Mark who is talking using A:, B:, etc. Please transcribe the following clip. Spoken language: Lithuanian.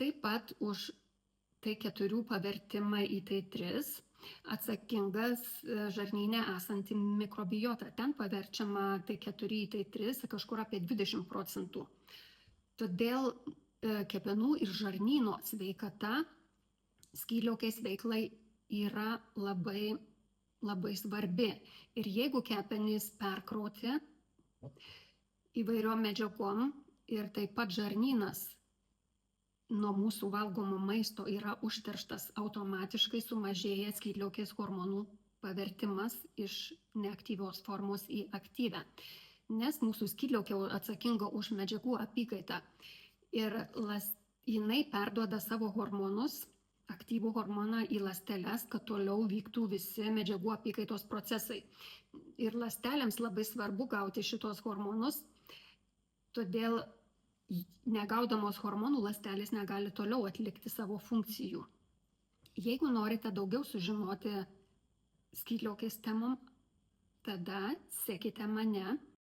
A: Taip pat už T4 pavertimą į T3 atsakingas žarnyne esanti mikrobiota. Ten paverčiama T4 į T3 kažkur apie 20%. Todėl kepenų ir žarnyno sveikata skydliaukės veiklai yra labai, labai svarbi. Ir jeigu kepenys perkrauti įvairiom medžiagom ir taip pat žarnynas nuo mūsų valgomo maisto yra užterštas, automatiškai sumažėja skydliaukės hormonų pavertimas iš neaktyvios formos į aktyvę. Nes mūsų skydliaukė atsakinga už medžiagų apykaitą ir jinai perduoda savo hormonus, aktyvų hormoną į ląsteles, kad toliau vyktų visi medžiagų apykaitos procesai. Ir ląstelėms labai svarbu gauti šitos hormonus, todėl negaudamos hormonų ląstelės negali toliau atlikti savo funkcijų. Jeigu norite daugiau sužinoti skydliaukės temom, tada sekite mane.